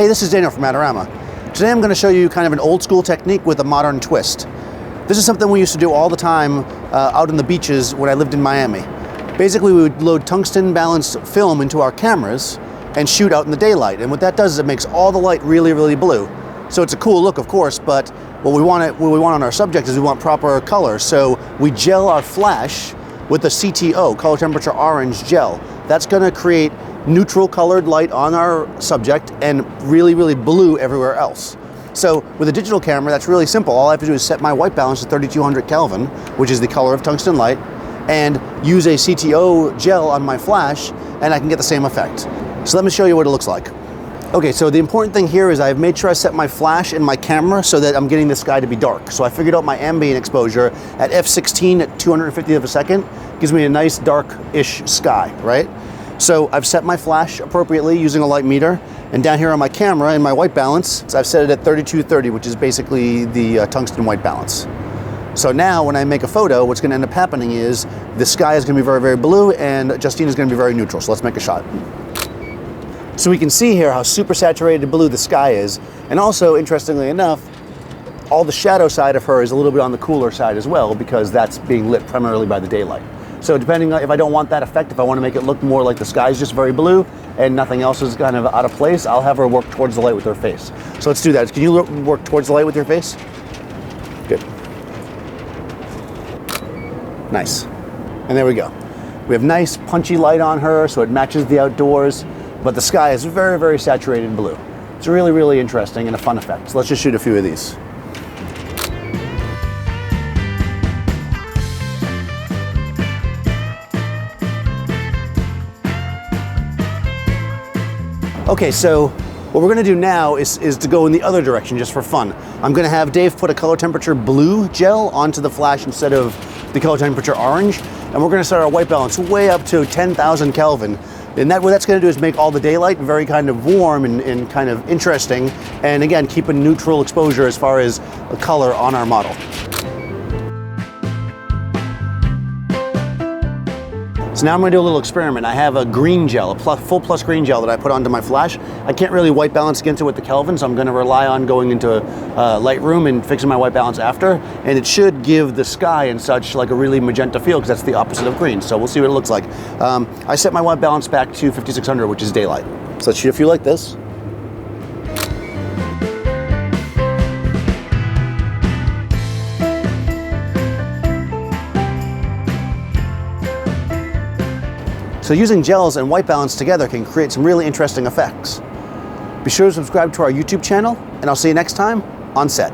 Hey, this is Daniel from Adorama. Today I'm going to show you kind of an old school technique with a modern twist. This is something we used to do all the time out on the beaches when I lived in Miami. Basically, we would load tungsten balanced film into our cameras and shoot out in the daylight. And what that does is it makes all the light really, really blue. So it's a cool look, of course, but what we want on our subject is we want proper color. So we gel our flash with the CTO, color temperature orange gel. That's going to create neutral colored light on our subject and really, really blue everywhere else. So with a digital camera, that's really simple. All I have to do is set my white balance to 3200 Kelvin, which is the color of tungsten light, and use a CTO gel on my flash, and I can get the same effect. So let me show you what it looks like. Okay, so the important thing here is I've made sure I set my flash and my camera so that I'm getting the sky to be dark. So I figured out my ambient exposure at f16 at 250th of a second. Gives me a nice dark-ish sky, right? So I've set my flash appropriately using a light meter, and down here on my camera in my white balance, I've set it at 3230, which is basically the tungsten white balance. So now when I make a photo, what's going to end up happening is the sky is going to be very, very blue and Justine is going to be very neutral. So let's make a shot. So we can see here how super saturated blue the sky is, and also, interestingly enough, all the shadow side of her is a little bit on the cooler side as well, because that's being lit primarily by the daylight. So depending on if I don't want that effect, if I want to make it look more like the sky is just very blue and nothing else is kind of out of place, I'll have her work towards the light with her face. So let's do that. Can you work towards the light with your face? Good. Nice. And there we go. We have nice punchy light on her, so it matches the outdoors, but the sky is very, very saturated blue. It's really, really interesting and a fun effect. So let's just shoot a few of these. Okay, so what we're going to do now is to go in the other direction just for fun. I'm going to have Dave put a color temperature blue gel onto the flash instead of the color temperature orange, and we're going to set our white balance way up to 10,000 Kelvin. And what that's going to do is make all the daylight very kind of warm and kind of interesting, and again, keep a neutral exposure as far as the color on our model. So now I'm going to do a little experiment. I have a green gel, a full plus green gel that I put onto my flash. I can't really white balance against it with the Kelvin, so I'm going to rely on going into Lightroom and fixing my white balance after. And it should give the sky and such like a really magenta feel, because that's the opposite of green. So we'll see what it looks like. I set my white balance back to 5600, which is daylight. So let's shoot a few like this. So using gels and white balance together can create some really interesting effects. Be sure to subscribe to our YouTube channel, and I'll see you next time on set.